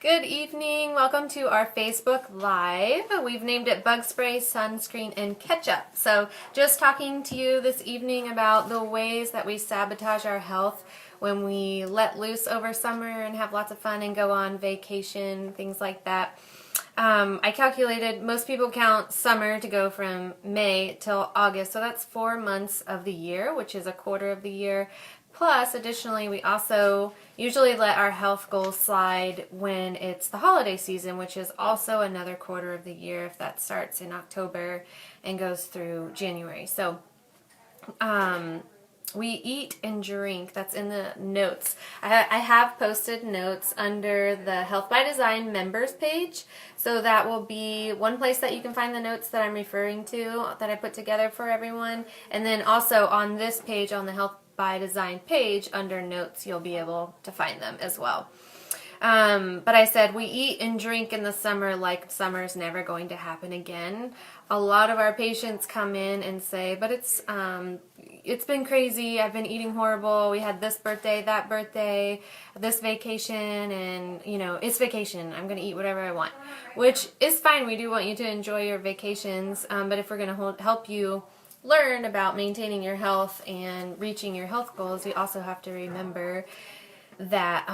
Good evening. Welcome to our Facebook Live. We've named it Bug Spray, Sunscreen, and Ketchup. So just talking to you this evening about the ways that we sabotage our health when we let loose over summer and have lots of fun and go on vacation, things like that. I calculated most people count summer to go from May till August, so that's 4 months of the year, which is a quarter of the year. Plus, additionally, we also usually let our health goals slide when it's the holiday season, which is also another quarter of the year if that starts in October and goes through January. So, we eat and drink. That's in the notes. I have posted notes under the Health by Design members page. So that will be one place that you can find the notes that I'm referring to that I put together for everyone. And then also on this page, on the Health by Design page, under notes, you'll be able to find them as well. But I said we eat and drink in the summer like summer's never going to happen again. A lot of our patients come in and say, but it's been crazy. I've been eating horrible. We had this birthday, that birthday, this vacation, and it's vacation. I'm going to eat whatever I want, which is fine. We do want you to enjoy your vacations, but if we're going to help you learn about maintaining your health and reaching your health goals, you also have to remember that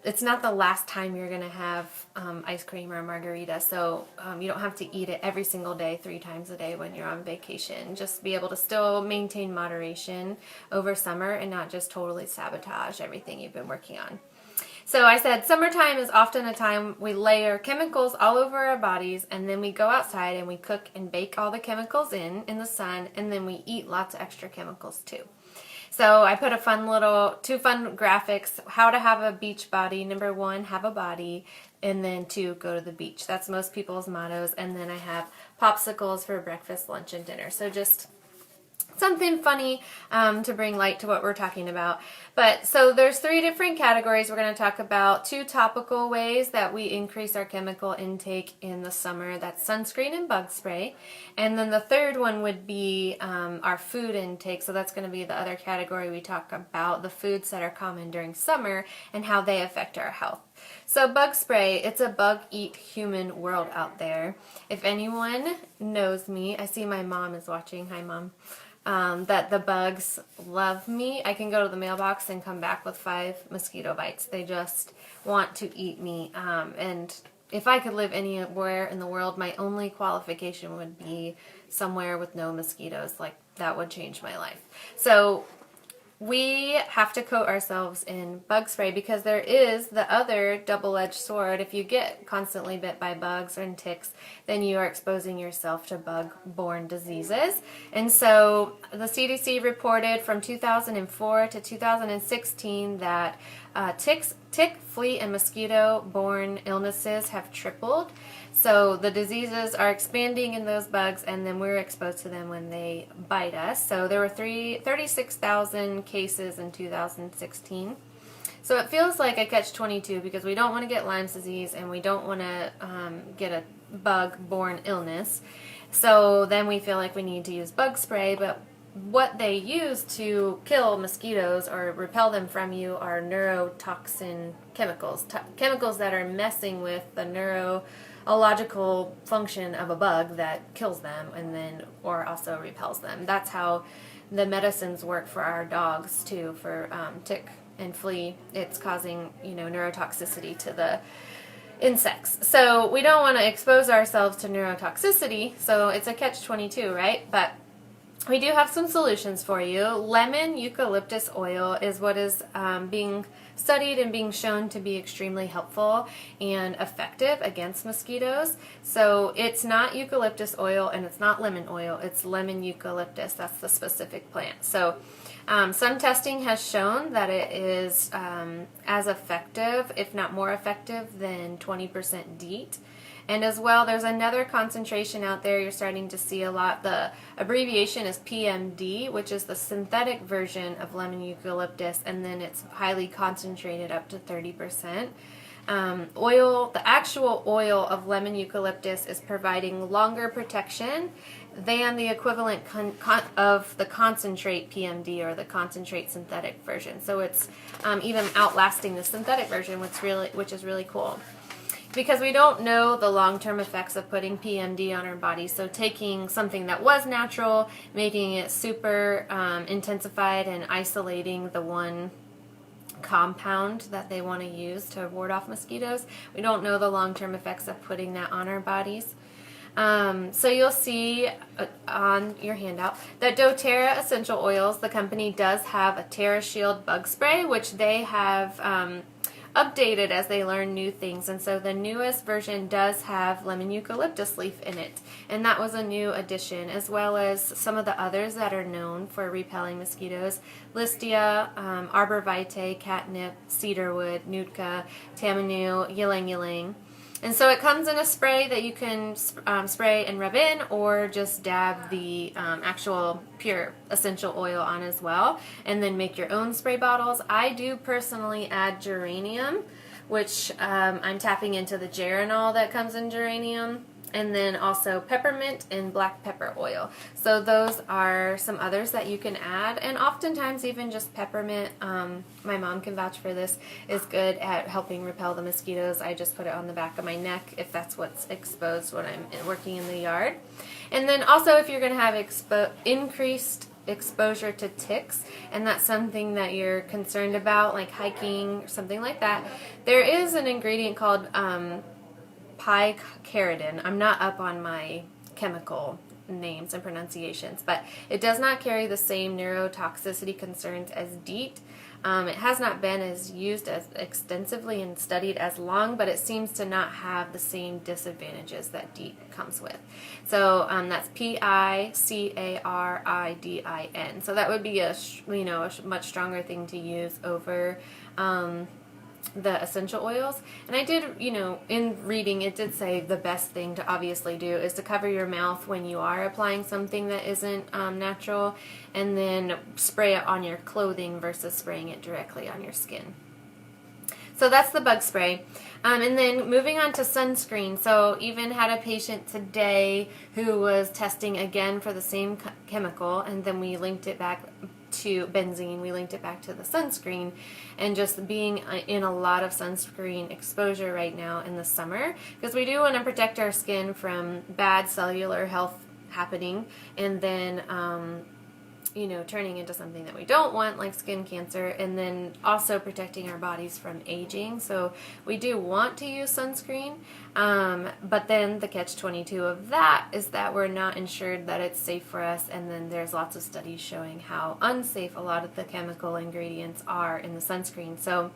it's not the last time you're going to have ice cream or margarita, so you don't have to eat it every single day, 3 times a day when you're on vacation. Just be able to still maintain moderation over summer and not just totally sabotage everything you've been working on. So I said summertime is often a time we layer chemicals all over our bodies, and then we go outside and we cook and bake all the chemicals in the sun, and then we eat lots of extra chemicals too. So I put two fun graphics, how to have a beach body. Number 1, have a body, and then 2, go to the beach. That's most people's mottos. And then I have popsicles for breakfast, lunch, and dinner. So just something funny to bring light to what we're talking about. But so there's 3 different categories. We're going to talk about 2 topical ways that we increase our chemical intake in the summer. That's sunscreen and bug spray. And then the third one would be our food intake. So that's going to be the other category. We talk about the foods that are common during summer and how they affect our health. So bug spray, it's a bug eat human world out there. If anyone knows me, I see my mom is watching. Hi, Mom. That the bugs love me. I can go to the mailbox and come back with 5 mosquito bites. They just want to eat me. And if I could live anywhere in the world, my only qualification would be somewhere with no mosquitoes. Like, that would change my life. So we have to coat ourselves in bug spray because there is the other double-edged sword. If you get constantly bit by bugs and ticks, then you are exposing yourself to bug-borne diseases. And so the CDC reported from 2004 to 2016 that tick, flea, and mosquito-borne illnesses have tripled. So the diseases are expanding in those bugs, and then we're exposed to them when they bite us. So there were 36,000 cases in 2016. So it feels like a catch-22 because we don't want to get Lyme's disease and we don't want to get a bug-borne illness. So then we feel like we need to use bug spray, but what they use to kill mosquitoes or repel them from you are neurotoxin chemicals, chemicals that are messing with the neurological function of a bug that kills them and then or also repels them. That's how the medicines work for our dogs too, for tick and flea. It's causing neurotoxicity to the insects. So we don't want to expose ourselves to neurotoxicity, so it's a catch-22, right? But we do have some solutions for you. Lemon eucalyptus oil is what is being studied and being shown to be extremely helpful and effective against mosquitoes. So it's not eucalyptus oil and it's not lemon oil, it's lemon eucalyptus. That's the specific plant. So some testing has shown that it is as effective, if not more effective, than 20% DEET. And as well, there's another concentration out there you're starting to see a lot. The abbreviation is PMD, which is the synthetic version of lemon eucalyptus, and then it's highly concentrated up to 30%. The actual oil of lemon eucalyptus is providing longer protection than the equivalent of the concentrate PMD or the concentrate synthetic version. So it's even outlasting the synthetic version, which is really cool. Because we don't know the long-term effects of putting PMD on our body. So taking something that was natural, making it super intensified and isolating the one compound that they want to use to ward off mosquitoes. We don't know the long-term effects of putting that on our bodies. So you'll see on your handout that doTERRA essential oils, the company does have a TerraShield bug spray, which they have updated as they learn new things. And so the newest version does have lemon eucalyptus leaf in it. And that was a new addition, as well as some of the others that are known for repelling mosquitoes. Listia, arbor vitae, catnip, cedarwood, nootka, tamanu, ylang ylang. And so it comes in a spray that you can spray and rub in, or just dab the actual pure essential oil on as well, and then make your own spray bottles. I do personally add geranium, which I'm tapping into the geranol that comes in geranium, and then also peppermint and black pepper oil. So those are some others that you can add, and oftentimes even just peppermint, my mom can vouch for this, is good at helping repel the mosquitoes. I just put it on the back of my neck if that's what's exposed when I'm working in the yard. And then also if you're going to have increased exposure to ticks, and that's something that you're concerned about, like hiking or something like that, there is an ingredient called picaridin. I'm not up on my chemical names and pronunciations, but it does not carry the same neurotoxicity concerns as DEET. It has not been as used as extensively and studied as long, but it seems to not have the same disadvantages that DEET comes with. So that's picaridin. So that would be a much stronger thing to use over the essential oils. And I did, in reading, it did say the best thing to obviously do is to cover your mouth when you are applying something that isn't natural, and then spray it on your clothing versus spraying it directly on your skin. So that's the bug spray. And then moving on to sunscreen. So even had a patient today who was testing again for the same chemical, and then we linked it back to benzene, we linked it back to the sunscreen, and just being in a lot of sunscreen exposure right now in the summer, because we do want to protect our skin from bad cellular health happening, and then turning into something that we don't want, like skin cancer, and then also protecting our bodies from aging. So we do want to use sunscreen, but then the catch-22 of that is that we're not ensured that it's safe for us, and then there's lots of studies showing how unsafe a lot of the chemical ingredients are in the sunscreen. So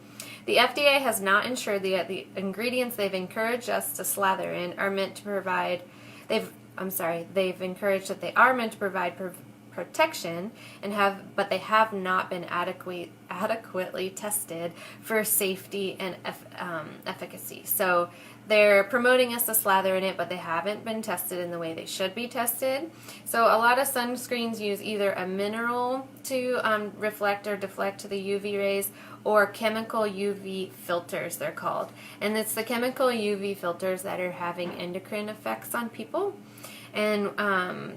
the FDA has not ensured that the ingredients they've encouraged us to slather in are meant to provide, they've encouraged that they are meant to provide protection, but they have not been adequately tested for safety and efficacy. So they're promoting us to slather in it, but they haven't been tested in the way they should be tested. So a lot of sunscreens use either a mineral to reflect or deflect the UV rays, or chemical UV filters, they're called. And it's the chemical UV filters that are having endocrine effects on people. And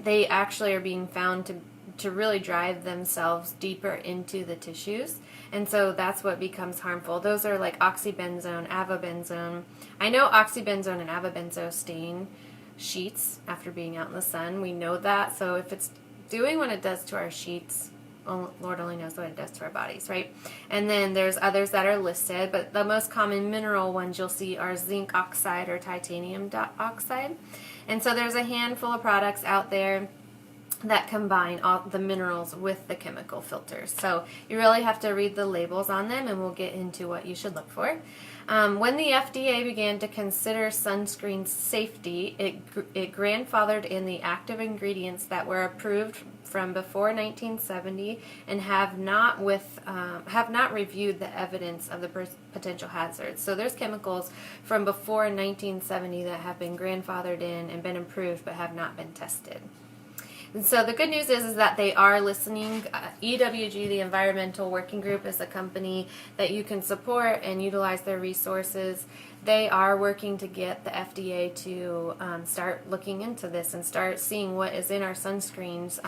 they actually are being found to really drive themselves deeper into the tissues. And so that's what becomes harmful. Those are like oxybenzone, avobenzone. I know oxybenzone and avobenzone stain sheets after being out in the sun. We know that. So if it's doing what it does to our sheets, Lord only knows what it does to our bodies, right? And then there's others that are listed, but the most common mineral ones you'll see are zinc oxide or titanium oxide. And so there's a handful of products out there that combine all the minerals with the chemical filters. So you really have to read the labels on them, and we'll get into what you should look for. When the FDA began to consider sunscreen safety, it grandfathered in the active ingredients that were approved from before 1970 and have not reviewed the evidence of the potential hazards. So there's chemicals from before 1970 that have been grandfathered in and been approved but have not been tested. And so the good news is that they are listening. EWG, the Environmental Working Group, is a company that you can support and utilize their resources. They are working to get the FDA to start looking into this and start seeing what is in our sunscreens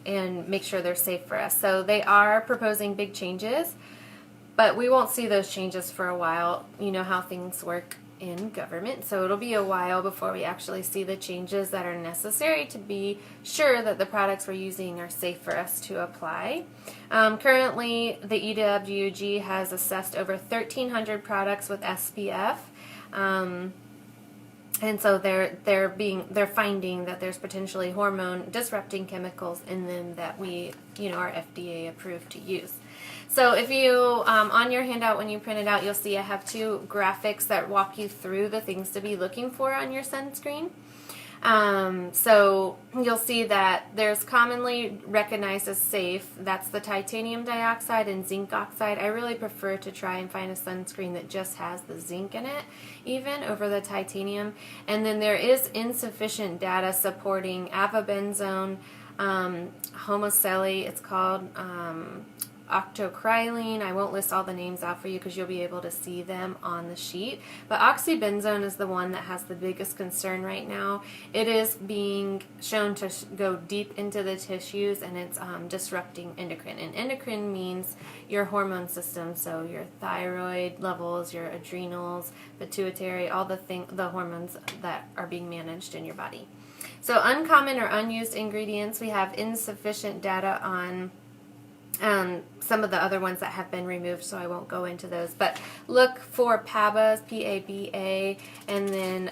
and make sure they're safe for us. So they are proposing big changes, but we won't see those changes for a while. You know how things work in government, so it'll be a while before we actually see the changes that are necessary to be sure that the products we're using are safe for us to apply. Currently, the EWG has assessed over 1,300 products with SPF, and so they're finding that there's potentially hormone disrupting chemicals in them that we, are FDA approved to use. So if you, on your handout when you print it out, you'll see I have 2 graphics that walk you through the things to be looking for on your sunscreen. So you'll see that there's commonly recognized as safe. That's the titanium dioxide and zinc oxide. I really prefer to try and find a sunscreen that just has the zinc in it, even over the titanium. And then there is insufficient data supporting avobenzone, homocele, it's called, octocrylene. I won't list all the names out for you because you'll be able to see them on the sheet. But oxybenzone is the one that has the biggest concern right now. It is being shown to go deep into the tissues, and it's disrupting endocrine. And endocrine means your hormone system, so your thyroid levels, your adrenals, pituitary, all the hormones that are being managed in your body. So uncommon or unused ingredients, we have insufficient data on some of the other ones that have been removed, so I won't go into those. But look for PABAs, P-A-B-A, and then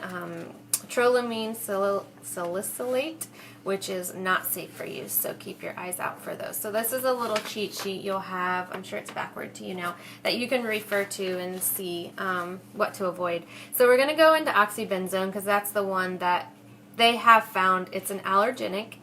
trolamine salicylate, which is not safe for use, so keep your eyes out for those. So this is a little cheat sheet you'll have, I'm sure it's backward to you now, that you can refer to and see what to avoid. So we're going to go into oxybenzone because that's the one that they have found. It's an allergenic.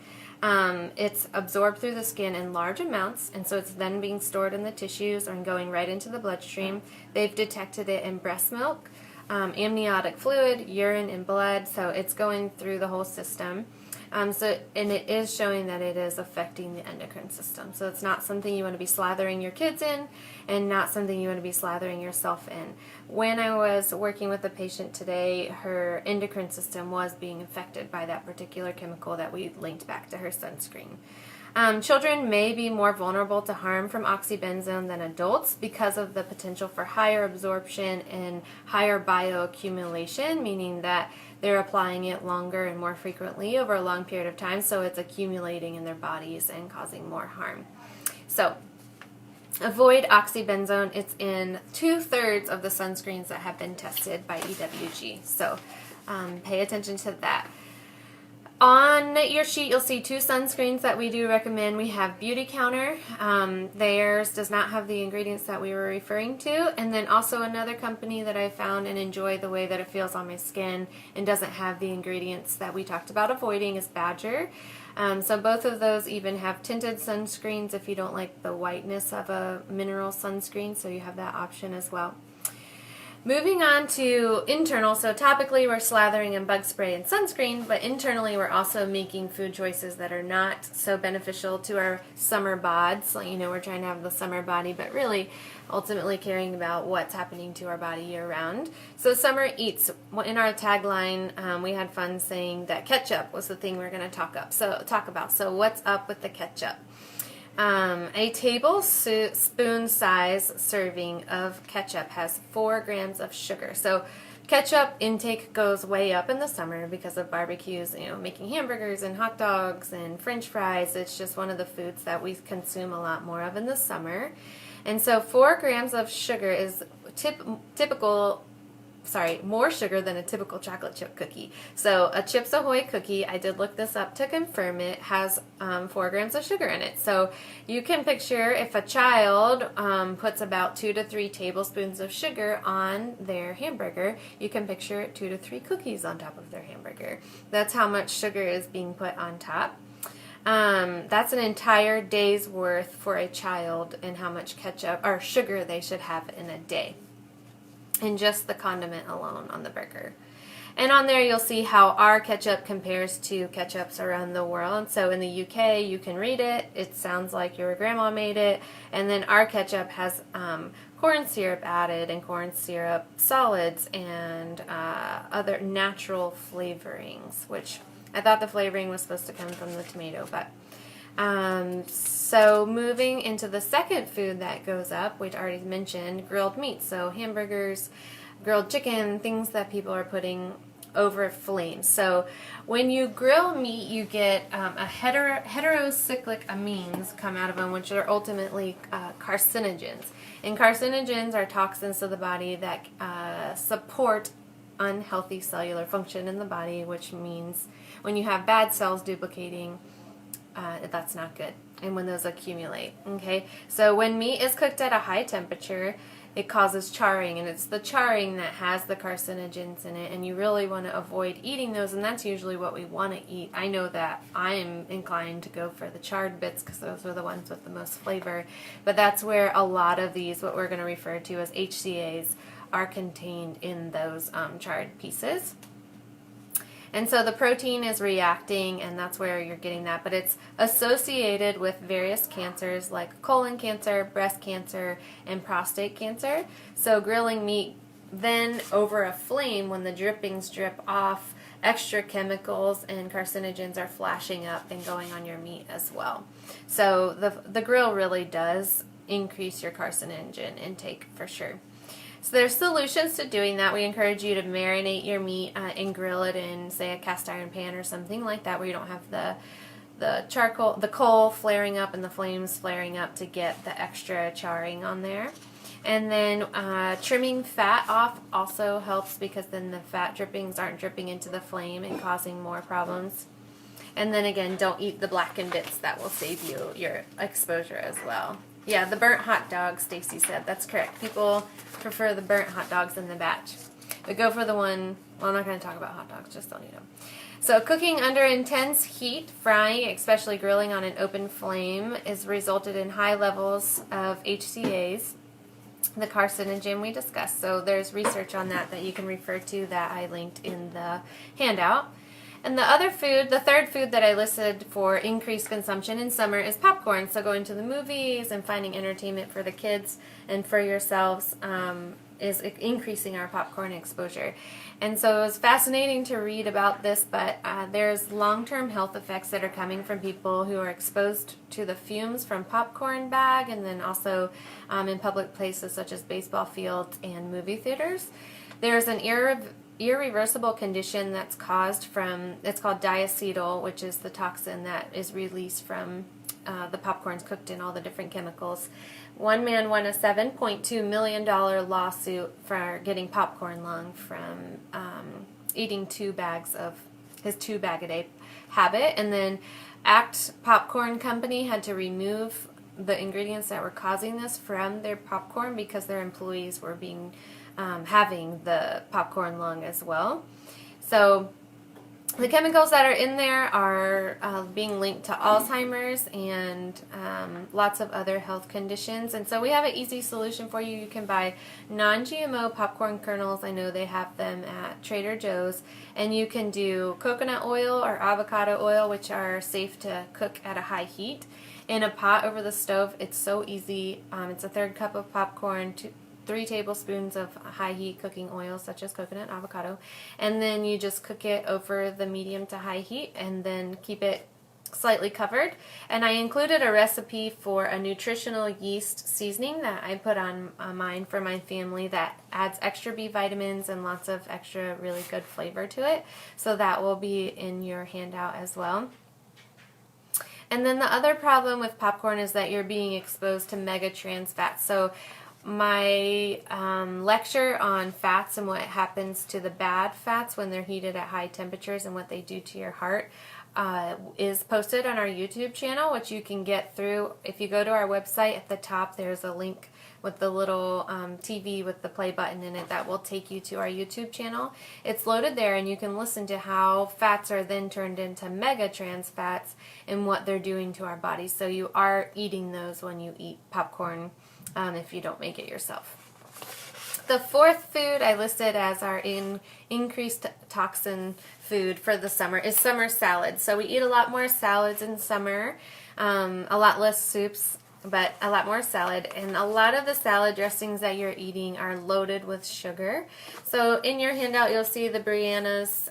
It's absorbed through the skin in large amounts, and so it's then being stored in the tissues and going right into the bloodstream. They've detected it in breast milk, amniotic fluid, urine, and blood, so it's going through the whole system. And it is showing that it is affecting the endocrine system. So it's not something you want to be slathering your kids in, and not something you want to be slathering yourself in. When I was working with a patient today, her endocrine system was being affected by that particular chemical that we linked back to her sunscreen. Children may be more vulnerable to harm from oxybenzone than adults because of the potential for higher absorption and higher bioaccumulation, meaning that they're applying it longer and more frequently over a long period of time, so it's accumulating in their bodies and causing more harm. So avoid oxybenzone. It's in 2/3 of the sunscreens that have been tested by EWG, so pay attention to that. On your sheet, you'll see 2 sunscreens that we do recommend. We have Beauty Counter. Theirs does not have the ingredients that we were referring to. And then also another company that I found and enjoy the way that it feels on my skin and doesn't have the ingredients that we talked about avoiding is Badger. So both of those even have tinted sunscreens if you don't like the whiteness of a mineral sunscreen, so you have that option as well. Moving on to internal, so topically we're slathering in bug spray and sunscreen, but internally we're also making food choices that are not so beneficial to our summer bods. We're trying to have the summer body, but really ultimately caring about what's happening to our body year round. So summer eats. In our tagline, we had fun saying that ketchup was the thing we're going to talk about. So what's up with the ketchup? A tablespoon size serving of ketchup has 4 grams of sugar. So ketchup intake goes way up in the summer because of barbecues, making hamburgers and hot dogs and French fries. It's just one of the foods that we consume a lot more of in the summer. And so 4 grams of sugar is more sugar than a typical chocolate chip cookie. So a Chips Ahoy cookie, I did look this up to confirm it, has 4 grams of sugar in it. So you can picture if a child puts about 2 to 3 tablespoons of sugar on their hamburger, you can picture 2 to 3 cookies on top of their hamburger. That's how much sugar is being put on top. That's an entire day's worth for a child and how much ketchup or sugar they should have in a day. And just the condiment alone on the burger. And on there you'll see how our ketchup compares to ketchups around the world. So in the UK you can read it. It sounds like your grandma made it. And then our ketchup has corn syrup added and corn syrup solids and other natural flavorings, which I thought the flavoring was supposed to come from the tomato, but so moving into the second food that goes up, which I already mentioned, grilled meat. So hamburgers, grilled chicken, things that people are putting over flames. So when you grill meat, you get a heterocyclic amines come out of them, which are ultimately carcinogens. And carcinogens are toxins to the body that support unhealthy cellular function in the body, which means when you have bad cells duplicating, that's not good. And when those accumulate, okay? So when meat is cooked at a high temperature, it causes charring, and it's the charring that has the carcinogens in it, and you really want to avoid eating those, and that's usually what we want to eat. I know that I'm inclined to go for the charred bits because those are the ones with the most flavor, but that's where a lot of these, what we're going to refer to as HCAs, are contained in those charred pieces. And so the protein is reacting, and that's where you're getting that. But it's associated with various cancers like colon cancer, breast cancer, and prostate cancer. So grilling meat then over a flame, when the drippings drip off, extra chemicals and carcinogens are flashing up and going on your meat as well. So the grill really does increase your carcinogen intake for sure. So there's solutions to doing that. We encourage you to marinate your meat and grill it in, say, a cast iron pan or something like that, where you don't have the coal flaring up and the flames flaring up to get the extra charring on there. And then trimming fat off also helps, because then the fat drippings aren't dripping into the flame and causing more problems. And then again, don't eat the blackened bits. That will save you your exposure as well. Yeah, the burnt hot dog, Stacy said. That's correct. People prefer the burnt hot dogs than the batch. But go for the one, well, I'm not going to talk about hot dogs, just don't eat them. So cooking under intense heat, frying, especially grilling on an open flame, is resulted in high levels of HCAs, the carcinogen we discussed. So there's research on that you can refer to that I linked in the handout. And the other food, the third food that I listed for increased consumption in summer is popcorn. So going to the movies and finding entertainment for the kids and for yourselves is increasing our popcorn exposure. And so it was fascinating to read about this, but there's long-term health effects that are coming from people who are exposed to the fumes from popcorn bag, and then also in public places such as baseball fields and movie theaters. There's an irreversible condition that's caused from, it's called diacetyl, which is the toxin that is released from the popcorns cooked in all the different chemicals. One man won a $7.2 million lawsuit for getting popcorn lung from eating 2 bags of his 2-bag-a-day habit. And then Act Popcorn Company had to remove the ingredients that were causing this from their popcorn because their employees were being having the popcorn lung as well. So the chemicals that are in there are being linked to Alzheimer's and lots of other health conditions. And so we have an easy solution for you. You can buy non-GMO popcorn kernels. I know they have them at Trader Joe's. And you can do coconut oil or avocado oil, which are safe to cook at a high heat, in a pot over the stove. It's so easy. It's a 1/3 cup of popcorn, 3 tablespoons of high heat cooking oil such as coconut, avocado, and then you just cook it over the medium to high heat and then keep it slightly covered. And I included a recipe for a nutritional yeast seasoning that I put on mine for my family that adds extra B vitamins and lots of extra really good flavor to it. So that will be in your handout as well. And then the other problem with popcorn is that you're being exposed to mega trans fats. So my lecture on fats and what happens to the bad fats when they're heated at high temperatures and what they do to your heart is posted on our YouTube channel, which you can get through. If you go to our website, at the top there's a link with the little TV with the play button in it that will take you to our YouTube channel. It's loaded there, and you can listen to how fats are then turned into mega trans fats and what they're doing to our bodies. So you are eating those when you eat popcorn if you don't make it yourself. The fourth food I listed as our increased toxin food for the summer is summer salad. So we eat a lot more salads in summer, a lot less soups, but a lot more salad. And a lot of the salad dressings that you're eating are loaded with sugar. So in your handout, you'll see the Brianna's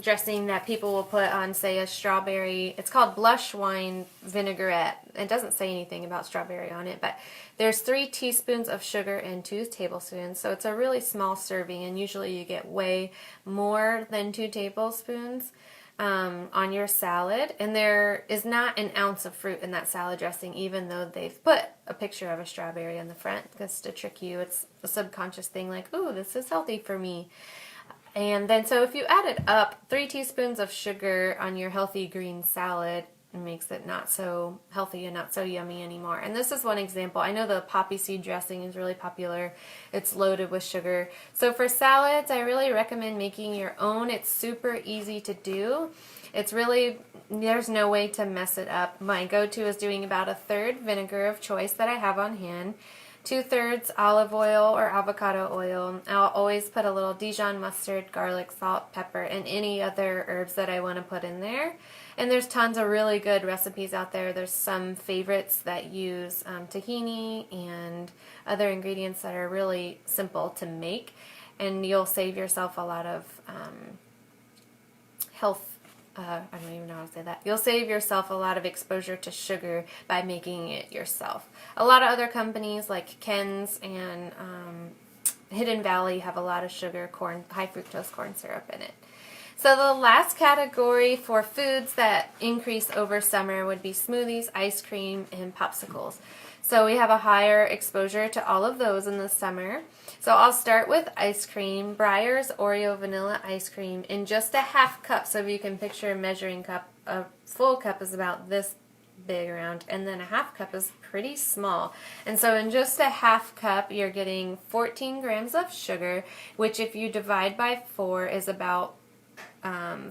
dressing that people will put on, say, a strawberry. It's called blush wine vinaigrette. It doesn't say anything about strawberry on it, but there's 3 teaspoons of sugar and 2 tablespoons. So it's a really small serving, and usually you get way more than 2 tablespoons on your salad. And there is not an ounce of fruit in that salad dressing, even though they've put a picture of a strawberry on the front, just to trick you. It's a subconscious thing like, ooh, this is healthy for me. And then so if you add it up, 3 teaspoons of sugar on your healthy green salad makes it not so healthy and not so yummy anymore. And this is one example. I know the poppy seed dressing is really popular. It's loaded with sugar. So for salads, I really recommend making your own. It's super easy to do. It's really, there's no way to mess it up. My go-to is doing about 1/3 vinegar of choice that I have on hand, 2/3 olive oil or avocado oil. I'll always put a little Dijon mustard, garlic, salt, pepper, and any other herbs that I want to put in there. And there's tons of really good recipes out there. There's some favorites that use tahini and other ingredients that are really simple to make. And you'll save yourself a lot of I don't even know how to say that. You'll save yourself a lot of exposure to sugar by making it yourself. A lot of other companies like Ken's and Hidden Valley have a lot of sugar, high fructose corn syrup in it. So the last category for foods that increase over summer would be smoothies, ice cream, and popsicles. So we have a higher exposure to all of those in the summer. So I'll start with ice cream, Breyer's Oreo Vanilla Ice Cream in just a 1/2 cup. So if you can picture a measuring cup, a full cup is about this big around, and then a 1/2 cup is pretty small. And so in just a 1/2 cup, you're getting 14 grams of sugar, which if you divide by 4 is about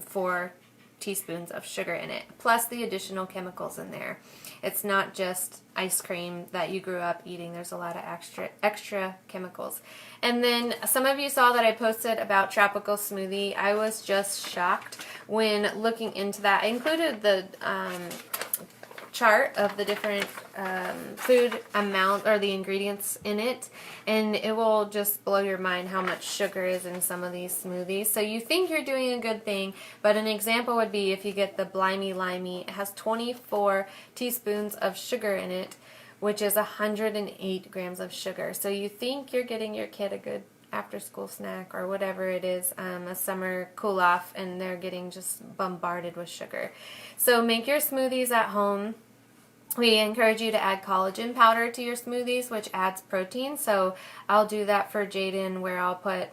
4 teaspoons of sugar in it, plus the additional chemicals in there. It's not just ice cream that you grew up eating. There's a lot of extra chemicals. And then some of you saw that I posted about tropical smoothie. I was just shocked when looking into that. I included the chart of the different food amount or the ingredients in it, and it will just blow your mind how much sugar is in some of these smoothies. So you think you're doing a good thing, but an example would be if you get the Blimey Limey. It has 24 teaspoons of sugar in it, which is 108 grams of sugar. So you think you're getting your kid a good after-school snack or whatever it is, a summer cool-off, and they're getting just bombarded with sugar. So make your smoothies at home. We encourage you to add collagen powder to your smoothies, which adds protein. So I'll do that for Jaden, where I'll put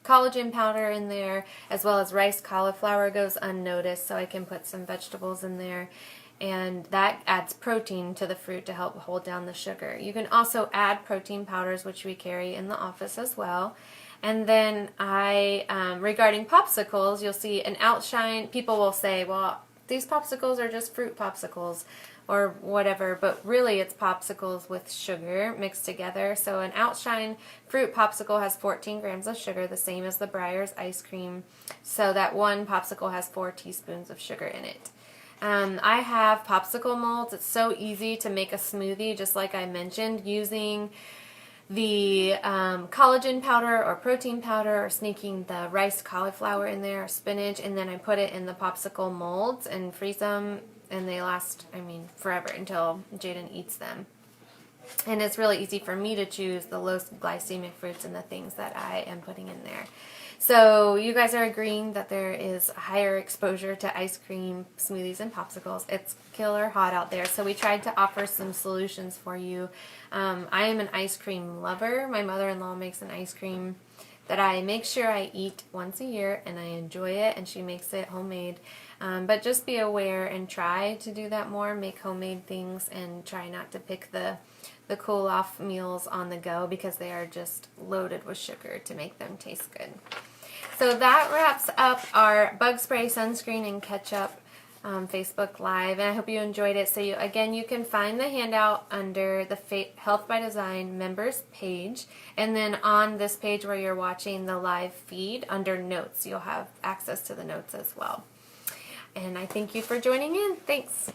collagen powder in there, as well as rice cauliflower goes unnoticed, so I can put some vegetables in there. And that adds protein to the fruit to help hold down the sugar. You can also add protein powders, which we carry in the office as well. And then regarding popsicles, you'll see an outshine. People will say, well, these popsicles are just fruit popsicles or whatever, but really it's popsicles with sugar mixed together. So an outshine fruit popsicle has 14 grams of sugar, the same as the Breyer's ice cream. So that one popsicle has 4 teaspoons of sugar in it. I have popsicle molds. It's so easy to make a smoothie, just like I mentioned, using the collagen powder or protein powder, or sneaking the rice cauliflower in there or spinach, and then I put it in the popsicle molds and freeze them, and they last, forever until Jaden eats them. And it's really easy for me to choose the low glycemic fruits and the things that I am putting in there. So you guys are agreeing that there is higher exposure to ice cream, smoothies, and popsicles. It's killer hot out there. So we tried to offer some solutions for you. I am an ice cream lover. My mother-in-law makes an ice cream that I make sure I eat once a year, and I enjoy it, and she makes it homemade. But just be aware and try to do that more. Make homemade things and try not to pick the cool-off meals on the go, because they are just loaded with sugar to make them taste good. So that wraps up our bug spray, sunscreen, and ketchup Facebook Live, and I hope you enjoyed it. So again, you can find the handout under the Health by Design members page, and then on this page where you're watching the live feed under notes, you'll have access to the notes as well. And I thank you for joining in. Thanks.